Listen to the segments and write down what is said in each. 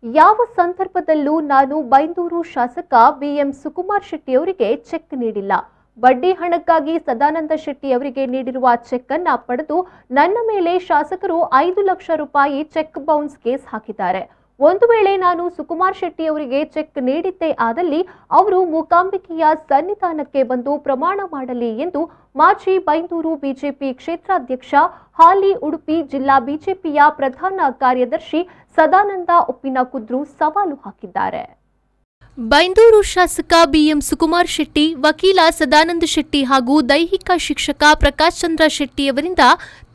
ಯಾವ ಸಂದರ್ಭದಲ್ಲೂ ನಾನು ಬೈಂದೂರು ಶಾಸಕ ಬಿಎಂ ಸುಕುಮಾರ್ ಶೆಟ್ಟಿ ಅವರಿಗೆ ಚೆಕ್ ನೀಡಿಲ್ಲ. ಬಡ್ಡಿ ಹಣಕ್ಕಾಗಿ ಸದಾನಂದ ಶೆಟ್ಟಿ ಅವರಿಗೆ ನೀಡಿರುವ ಚೆಕ್ ಅನ್ನು ಪಡೆದು ನನ್ನ ಮೇಲೆ ಶಾಸಕರು 5 ಲಕ್ಷ ರೂಪಾಯಿ ಚೆಕ್ ಬೌನ್ಸ್ ಕೇಸ್ ಹಾಕಿದ್ದಾರೆ. ಒಂದು ವೇಳೆ ನಾನು ಸುಕುಮಾರ್ ಶೆಟ್ಟಿ ಅವರಿಗೆ ಚೆಕ್ ನೀಡಿದ್ದೇ ಆದಲ್ಲಿ ಅವರು ಮೂಕಾಂಬಿಕೆಯ ಸನ್ನಿಧಾನಕ್ಕೆ ಬಂದು ಪ್ರಮಾಣ ಮಾಡಲಿ ಎಂದು ಮಾಜಿ ಬೈಂದೂರು ಬಿಜೆಪಿ ಕ್ಷೇತ್ರಾಧ್ಯಕ್ಷ, ಹಾಲಿ ಉಡುಪಿ ಜಿಲ್ಲಾ ಬಿಜೆಪಿಯ ಪ್ರಧಾನ ಕಾರ್ಯದರ್ಶಿ ಸದಾನಂದ ಉಪ್ಪಿನಕುದ್ರು ಸವಾಲು ಹಾಕಿದ್ದಾರೆ. ಬೈಂದೂರು ಶಾಸಕ ಬಿಎಂ ಸುಕುಮಾರ್ ಶೆಟ್ಟಿ, ವಕೀಲ ಸದಾನಂದ ಶೆಟ್ಟಿ ಹಾಗೂ ದೈಹಿಕ ಶಿಕ್ಷಕ ಪ್ರಕಾಶ್ ಚಂದ್ರ ಶೆಟ್ಟಿ ಅವರಿಂದ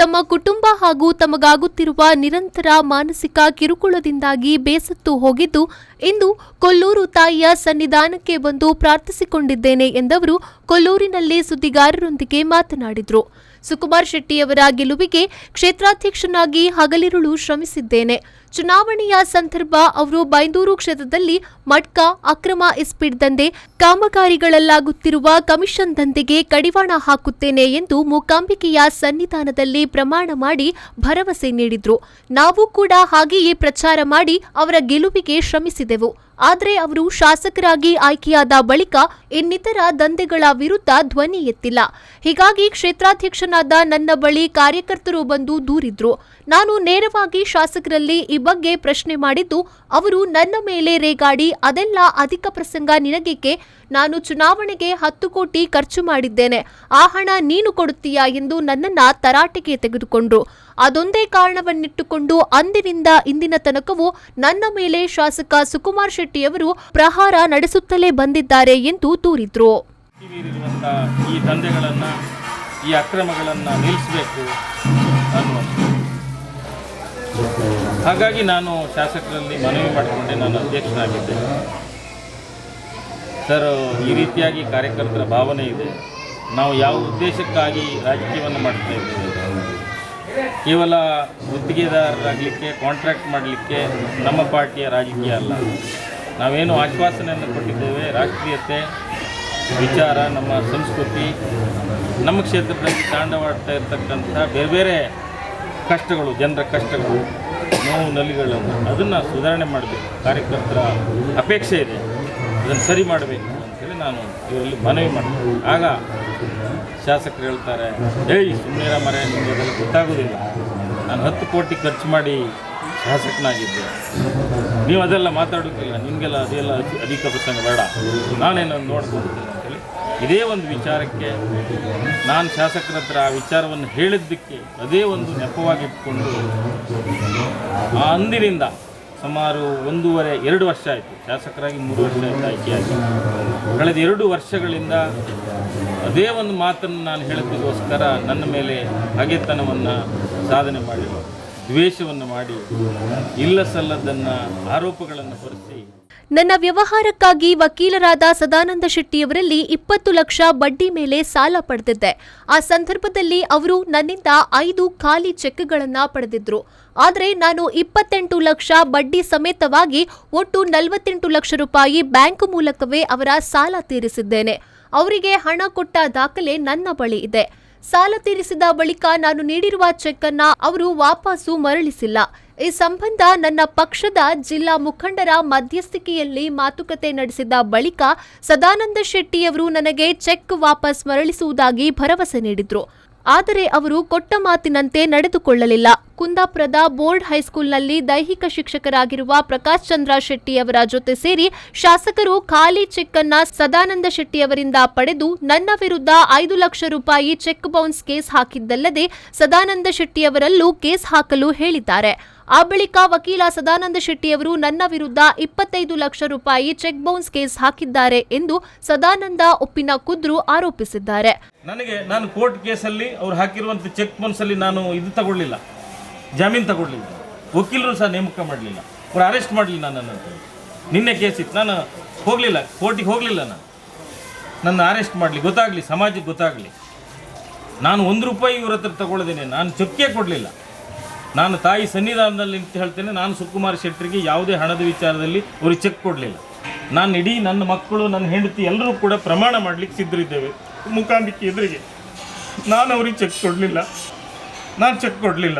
ತಮ್ಮ ಕುಟುಂಬ ಹಾಗೂ ತಮಗಾಗುತ್ತಿರುವ ನಿರಂತರ ಮಾನಸಿಕ ಕಿರುಕುಳದಿಂದಾಗಿ ಬೇಸತ್ತು ಹೋಗಿದ್ದು, ಇಂದು ಕೊಲ್ಲೂರು ತಾಯಿಯ ಸನ್ನಿಧಾನಕ್ಕೆ ಬಂದು ಪ್ರಾರ್ಥಿಸಿಕೊಂಡಿದ್ದೇನೆ ಎಂದವರು ಕೊಲ್ಲೂರಿನಲ್ಲಿ ಸುದ್ದಿಗಾರರೊಂದಿಗೆ ಮಾತನಾಡಿದರು. ಸುಕುಮಾರ್ ಶೆಟ್ಟಿಯವರ ಗೆಲುವಿಗೆ ಕ್ಷೇತ್ರಾಧ್ಯಕ್ಷನಾಗಿ ಹಗಲಿರುಳು ಶ್ರಮಿಸಿದ್ದೇನೆ. ಚುನಾವಣೆಯ ಸಂದರ್ಭ ಅವರು ಬೈಂದೂರು ಕ್ಷೇತ್ರದಲ್ಲಿ ಮಟ್ಕಾ, ಅಕ್ರಮ ಇಸ್ಪೀಟ್ ದಂಧೆ, ಕಾಮಗಾರಿಗಳಲ್ಲಾಗುತ್ತಿರುವ ಕಮಿಷನ್ ದಂಧೆಗೆ ಕಡಿವಾಣ ಹಾಕುತ್ತೇನೆ ಎಂದು ಮೂಕಾಂಬಿಕೆಯ ಸನ್ನಿಧಾನದಲ್ಲಿ ಪ್ರಮಾಣ ಮಾಡಿ ಭರವಸೆ ನೀಡಿದ್ರು. ನಾವು ಕೂಡ ಹಾಗೆಯೇ ಪ್ರಚಾರ ಮಾಡಿ ಅವರ ಗೆಲುವಿಗೆ ಶ್ರಮಿಸಿದೆವು. ಆದರೆ ಅವರು ಶಾಸಕರಾಗಿ ಆಯ್ಕೆಯಾದ ಬಳಿಕ ಇನ್ನಿತರ ದಂಧೆಗಳ ವಿರುದ್ಧ ಧ್ವನಿ ಎತ್ತಿಲ್ಲ. ಹೀಗಾಗಿ ಕ್ಷೇತ್ರಾಧ್ಯಕ್ಷನಾದ ನನ್ನ ಬಳಿ ಕಾರ್ಯಕರ್ತರು ಬಂದು ದೂರಿದ್ರು. ನಾನು ನೇರವಾಗಿ ಶಾಸಕರಲ್ಲಿ ಈ ಬಗ್ಗೆ ಪ್ರಶ್ನೆ ಮಾಡಿದ್ದು, ಅವರು ನನ್ನ ಮೇಲೆ ರೇಗಾಡಿ ಅದೆಲ್ಲ ಅಧಿಕ ಪ್ರಸಂಗ ನಿನಗೇಕೆ, ನಾನು ಚುನಾವಣೆಗೆ 10 ಕೋಟಿ ಖರ್ಚು ಮಾಡಿದ್ದೇನೆ, ಆ ಹಣ ನೀನು ಕೊಡುತ್ತೀಯಾ ಎಂದು ನನ್ನನ್ನ ತರಾಟೆಗೆ ತೆಗೆದುಕೊಂಡ್ರು. ಅದೊಂದೇ ಕಾರಣವನ್ನಿಟ್ಟುಕೊಂಡು ಅಂದಿನಿಂದ ಇಂದಿನ ತನಕವೂ ನನ್ನ ಮೇಲೆ ಶಾಸಕ ಸುಕುಮಾರ್ ಶೆಟ್ಟಿಯವರು ಪ್ರಹಾರ ನಡೆಸುತ್ತಲೇ ಬಂದಿದ್ದಾರೆ ಎಂದು ದೂರಿದ್ರು. ಈ ದಂಧೆಗಳನ್ನು, ಈ ಅಕ್ರಮಗಳನ್ನು ನಿಲ್ಲಿಸಬೇಕು ಅನ್ನುವಂಥ, ಹಾಗಾಗಿ ನಾನು ಶಾಸಕರಲ್ಲಿ ಮನವಿ ಮಾಡಿಕೊಂಡೆ. ನಾನು ಅಧ್ಯಕ್ಷನಾಗಿದ್ದೆ. ಸರ್, ಈ ರೀತಿಯಾಗಿ ಕಾರ್ಯಕರ್ತರ ಭಾವನೆ ಇದೆ. ನಾವು ಯಾವ ಉದ್ದೇಶಕ್ಕಾಗಿ ರಾಜಕೀಯವನ್ನು ಮಾಡ್ತಾ ಇದ್ದೇವೆ? ಕೇವಲ ಗುತ್ತಿಗೆದಾರರಾಗಲಿಕ್ಕೆ, ಕಾಂಟ್ರಾಕ್ಟ್ ಮಾಡಲಿಕ್ಕೆ ನಮ್ಮ ಪಾರ್ಟಿಯ ರಾಜಕೀಯ ಅಲ್ಲ. ನಾವೇನು ಆಶ್ವಾಸನೆಯನ್ನು ಕೊಟ್ಟಿದ್ದೇವೆ, ರಾಷ್ಟ್ರೀಯತೆ, ವಿಚಾರ, ನಮ್ಮ ಸಂಸ್ಕೃತಿ, ನಮ್ಮ ಕ್ಷೇತ್ರದಲ್ಲಿ ತಾಂಡವಾಡ್ತಾ ಇರತಕ್ಕಂಥ ಬೇರೆ ಬೇರೆ ಕಷ್ಟಗಳು, ಜನರ ಕಷ್ಟಗಳು, ನೋವು ನಲಿಗಳನ್ನು, ಅದನ್ನು ಸುಧಾರಣೆ ಮಾಡಬೇಕು. ಕಾರ್ಯಕರ್ತರ ಅಪೇಕ್ಷೆ ಇದೆ, ಅದನ್ನು ಸರಿ ಮಾಡಬೇಕು ಅಂತೇಳಿ ನಾನು ಇವರಲ್ಲಿ ಮನವಿ ಮಾಡ್ತೀನಿ. ಆಗ ಶಾಸಕರು ಹೇಳ್ತಾರೆ, ಸುಮ್ಮನೆ ಮರೆ, ನಿಮಗೆ ಅದೆಲ್ಲ ಗೊತ್ತಾಗೋದಿಲ್ಲ. ನಾನು 10 ಕೋಟಿ ಖರ್ಚು ಮಾಡಿ ಶಾಸಕನಾಗಿದ್ದೆ, ನೀವು ಅದೆಲ್ಲ ಮಾತಾಡೋಕ್ಕಿಲ್ಲ, ನಿಮಗೆಲ್ಲ ಅದೆಲ್ಲ ಅಧಿಕ ಪ್ರಸಂಗ ಬೇಡ, ನಾನೇನೋ ನೋಡ್ಕೊಳ್ತೀನಿ ಅಂತೇಳಿ ಇದೇ ಒಂದು ವಿಚಾರಕ್ಕೆ ನಾನು ಶಾಸಕರ ಹತ್ರ ಆ ವಿಚಾರವನ್ನು ಹೇಳಿದ್ದಕ್ಕೆ ಅದೇ ಒಂದು ನೆಪವಾಗಿಟ್ಕೊಂಡು ಆ ಅಂದಿನಿಂದ ಸುಮಾರು 1.5-2 ವರ್ಷ ಆಯಿತು. ಶಾಸಕರಾಗಿ 3 ವರ್ಷ ಆಯಿತು ಆಯ್ಕೆಯಾಗಿ. ಕಳೆದ 2 ವರ್ಷಗಳಿಂದ ಅದೇ ಒಂದು ಮಾತನ್ನು ನಾನು ಹೇಳೋದಕ್ಕೋಸ್ಕರ ನನ್ನ ಮೇಲೆ ಹಗೆತನವನ್ನು ಸಾಧನೆ ಮಾಡಿ, ದ್ವೇಷವನ್ನು ಮಾಡಿ, ಇಲ್ಲ ಸಲ್ಲದನ್ನು ಆರೋಪಗಳನ್ನು ಹೊರಿಸಿ ನನ್ನ ವ್ಯವಹಾರಕ್ಕಾಗಿ ವಕೀಲರಾದ ಸದಾನಂದ ಶೆಟ್ಟಿಯವರಲ್ಲಿ 20 ಲಕ್ಷ ಬಡ್ಡಿ ಮೇಲೆ ಸಾಲ ಪಡೆದಿದ್ದೆ. ಆ ಸಂದರ್ಭದಲ್ಲಿ ಅವರು ನನ್ನಿಂದ 5 ಖಾಲಿ ಚೆಕ್ಗಳನ್ನು ಪಡೆದಿದ್ರು. ಆದರೆ ನಾನು 28 ಲಕ್ಷ ಬಡ್ಡಿ ಸಮೇತವಾಗಿ ಒಟ್ಟು 48 ಲಕ್ಷ ರೂಪಾಯಿ ಬ್ಯಾಂಕ್ ಮೂಲಕವೇ ಅವರ ಸಾಲ ತೀರಿಸಿದ್ದೇನೆ. ಅವರಿಗೆ ಹಣ ಕೊಟ್ಟ ದಾಖಲೆ ನನ್ನ ಬಳಿ ಇದೆ. ಸಾಲ ತೀರಿಸಿದ ಬಳಿಕ ನಾನು ನೀಡಿರುವ ಚೆಕ್ ಅನ್ನ ಅವರು ವಾಪಸ್ಸು ಮರಳಿಸಿಲ್ಲ. ಈ ಸಂಬಂಧ ನನ್ನ ಪಕ್ಷದ ಜಿಲ್ಲಾ ಮುಖಂಡರ ಮಧ್ಯಸ್ಥಿಕೆಯಲ್ಲಿ ಮಾತುಕತೆ ನಡೆಸಿದ ಬಳಿಕ ಸದಾನಂದ ಶೆಟ್ಟಿಯವರು ನನಗೆ ಚೆಕ್ ವಾಪಸ್ ಮರಳಿಸುವುದಾಗಿ ಭರವಸೆ ನೀಡಿದ್ರು. ಆದರೆ ಅವರು ಕೊಟ್ಟ ಮಾತಿನಂತೆ ನಡೆದುಕೊಳ್ಳಲಿಲ್ಲ. ಕುಂದಾಪುರದ ಬೋರ್ಡ್ ಹೈಸ್ಕೂಲ್ನಲ್ಲಿ ದೈಹಿಕ ಶಿಕ್ಷಕರಾಗಿರುವ ಪ್ರಕಾಶ್ ಚಂದ್ರ ಶೆಟ್ಟಿಯವರ ಜೊತೆ ಸೇರಿ ಶಾಸಕರು ಖಾಲಿ ಚೆಕ್ ಅನ್ನ ಸದಾನಂದ ಶೆಟ್ಟಿಯವರಿಂದ ಪಡೆದು ನನ್ನ ವಿರುದ್ಧ 5 ಲಕ್ಷ ರೂಪಾಯಿ ಚೆಕ್ ಬೌನ್ಸ್ ಕೇಸ್ ಹಾಕಿದ್ದಲ್ಲದೆ ಸದಾನಂದ ಶೆಟ್ಟಿಯವರಲ್ಲೂ ಕೇಸ್ ಹಾಕಲು ಹೇಳಿದ್ದಾರೆ. ಆ ಬಳಿಕ ವಕೀಲ ಸದಾನಂದ ಶೆಟ್ಟಿಯವರು ನನ್ನ ವಿರುದ್ಧ 25 ಲಕ್ಷ ರೂಪಾಯಿ ಚೆಕ್ ಬೌನ್ಸ್ ಕೇಸ್ ಹಾಕಿದ್ದಾರೆ ಎಂದು ಸದಾನಂದ ಉಪ್ಪಿನಕುದ್ರು ಆರೋಪಿಸಿದ್ದಾರೆ. ನಾನು ಕೋರ್ಟ್ ಕೇಸಲ್ಲಿ ಅವ್ರು ಹಾಕಿರುವಂಥ ಚೆಕ್ ಬೌನ್ಸ್ ಅಲ್ಲಿ ನಾನು ಇದು ತಗೊಳ್ಳಿಲ್ಲ, ಜಾಮೀನು ತಗೊಳ್ಳಿಲ್ಲ, ವಕೀಲರು ಸಹ ನೇಮಕ ಮಾಡಲಿಲ್ಲ, ಅವ್ರು ಅರೆಸ್ಟ್ ಮಾಡಲಿಲ್ಲ ನನ್ನನ್ನು. ನಿನ್ನೆ ಕೇಸ್ ಇತ್ತು, ನಾನು ಹೋಗಲಿಲ್ಲ, ಕೋರ್ಟಿಗೆ ಹೋಗಲಿಲ್ಲ. ನನ್ನ ಅರೆಸ್ಟ್ ಮಾಡಲಿ, ಗೊತ್ತಾಗಲಿ, ಸಮಾಜಕ್ಕೆ ಗೊತ್ತಾಗಲಿ. ನಾನು 1 ರೂಪಾಯಿ ಇವ್ರ ಹತ್ರ ತಗೊಳ್ಳೋದೇನೆ, ನಾನು ಚೆಕ್ಕೇ ಕೊಡಲಿಲ್ಲ. ನಾನು ತಾಯಿ ಸನ್ನಿಧಾನದಲ್ಲಿ ಅಂತ ಹೇಳ್ತೇನೆ, ನಾನು ಸುಕುಮಾರ್ ಶೆಟ್ಟರಿಗೆ ಯಾವುದೇ ಹಣದ ವಿಚಾರದಲ್ಲಿ ಅವ್ರಿಗೆ ಚೆಕ್ ಕೊಡಲಿಲ್ಲ. ನಾನು ಇಡೀ ನನ್ನ ಮಕ್ಕಳು, ನನ್ನ ಹೆಂಡತಿ ಎಲ್ಲರೂ ಕೂಡ ಪ್ರಮಾಣ ಮಾಡಲಿಕ್ಕೆ ಸಿದ್ಧರಿದ್ದೇವೆ ಮೂಕಾಂಬಿಕೆ ಎದುರಿಗೆ. ನಾನು ಅವ್ರಿಗೆ ಚೆಕ್ ಕೊಡಲಿಲ್ಲ.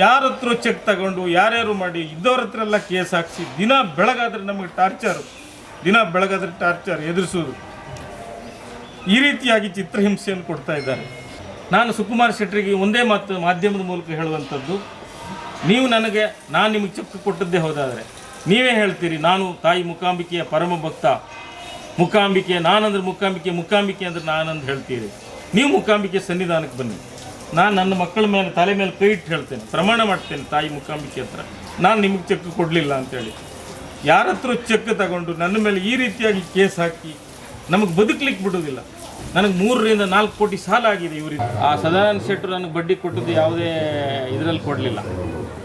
ಯಾರ ಹತ್ರ ಚೆಕ್ ತಗೊಂಡು ಯಾರ್ಯಾರು ಮಾಡಿ ಇದ್ದವ್ರ ಹತ್ರ ಎಲ್ಲ ಕೇಸ್ ಹಾಕಿಸಿ ದಿನ ಬೆಳಗಾದ್ರೆ ನಮಗೆ ಟಾರ್ಚರ್ ಎದುರಿಸೋದು, ಈ ರೀತಿಯಾಗಿ ಚಿತ್ರಹಿಂಸೆಯನ್ನು ಕೊಡ್ತಾ ಇದ್ದಾರೆ. ನಾನು ಸುಕುಮಾರ್ ಶೆಟ್ಟರಿಗೆ ಒಂದೇ ಮಾತು ಮಾಧ್ಯಮದ ಮೂಲಕ ಹೇಳುವಂಥದ್ದು, ನಾನು ನಿಮಗೆ ಚೆಕ್ ಕೊಟ್ಟದ್ದೇ ಹೋದಾದರೆ ನೀವೇ ಹೇಳ್ತೀರಿ ನಾನು ತಾಯಿ ಮೂಕಾಂಬಿಕೆಯ ಪರಮ ಭಕ್ತ, ಮೂಕಾಂಬಿಕೆ ನಾನಂದ್ರೆ ಮೂಕಾಂಬಿಕೆ ಅಂದ್ರೆ ನಾನಂದು ಹೇಳ್ತೀರಿ. ನೀವು ಮೂಕಾಂಬಿಕೆ ಸನ್ನಿಧಾನಕ್ಕೆ ಬನ್ನಿ, ನಾನು ನನ್ನ ಮಕ್ಕಳ ಮೇಲೆ ತಲೆ ಮೇಲೆ ಕೈ ಇಟ್ಟು ಹೇಳ್ತೇನೆ, ಪ್ರಮಾಣ ಮಾಡ್ತೇನೆ ತಾಯಿ ಮೂಕಾಂಬಿಕೆ ಹತ್ರ, ನಾನು ನಿಮಗೆ ಚೆಕ್ ಕೊಡಲಿಲ್ಲ ಅಂತೇಳಿ. ಯಾರ ಹತ್ರ ಚೆಕ್ ತಗೊಂಡು ನನ್ನ ಮೇಲೆ ಈ ರೀತಿಯಾಗಿ ಕೇಸ್ ಹಾಕಿ ನಮಗೆ ಬದುಕಲಿಕ್ಕೆ ಬಿಡೋದಿಲ್ಲ. ನನಗೆ 3 ರಿಂದ 4 ಕೋಟಿ ಸಾಲ ಆಗಿದೆ ಇವರಿಂದ. ಆ ಸದಾನಂದ ಶೆಟ್ಟರು ನನಗೆ ಬಡ್ಡಿ ಕೊಟ್ಟದ್ದು ಯಾವುದೇ ಇದರಲ್ಲಿ ಕೊಡಲಿಲ್ಲ,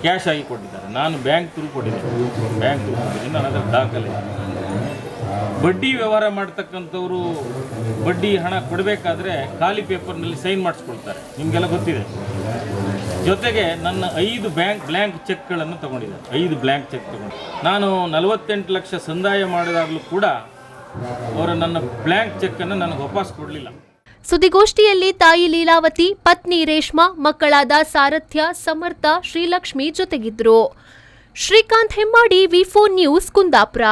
ಕ್ಯಾಶ್ ಆಗಿ ಕೊಟ್ಟಿದ್ದಾರೆ. ನಾನು ಬ್ಯಾಂಕ್ ಥ್ರೂ ಕೊಟ್ಟಿದ್ದೀನಿ, ನನ್ನ ಹತ್ರ ದಾಖಲೆ. ಬಡ್ಡಿ ವ್ಯವಹಾರ ಮಾಡ್ತಕ್ಕಂಥವ್ರು ಬಡ್ಡಿ ಹಣ ಕೊಡಬೇಕಾದ್ರೆ ಖಾಲಿ ಪೇಪರ್ನಲ್ಲಿ ಸೈನ್ ಮಾಡಿಸ್ಕೊಳ್ತಾರೆ, ನಿಮಗೆಲ್ಲ ಗೊತ್ತಿದೆ. ಜೊತೆಗೆ ನನ್ನ 5 ಬ್ಲ್ಯಾಂಕ್ ಚೆಕ್ಗಳನ್ನು ತಗೊಂಡಿದ್ದೆ, 5 ಬ್ಲ್ಯಾಂಕ್ ಚೆಕ್ ತಗೊಂಡು. ನಾನು 48 ಲಕ್ಷ ಸಂದಾಯ ಮಾಡಿದಾಗಲೂ ಕೂಡ ಅವರು ನನ್ನ ಬ್ಲ್ಯಾಂಕ್ ಚೆಕ್ಕನ್ನು ನನಗೆ ವಾಪಸ್ ಕೊಡಲಿಲ್ಲ. ಸುದ್ದಿಗೋಷ್ಠಿಯಲ್ಲಿ ತಾಯಿ ಲೀಲಾವತಿ, ಪತ್ನಿ ರೇಷ್ಮಾ, ಮಕ್ಕಳಾದ ಸಾರಥ್ಯ, ಸಮರ್ಥ, ಶ್ರೀಲಕ್ಷ್ಮಿ ಜೊತೆಗಿದ್ರು. ಶ್ರೀಕಾಂತ್ ಹೆಮ್ಮಾಡಿ, ವಿ4 ನ್ಯೂಸ್, ಕುಂದಾಪುರ.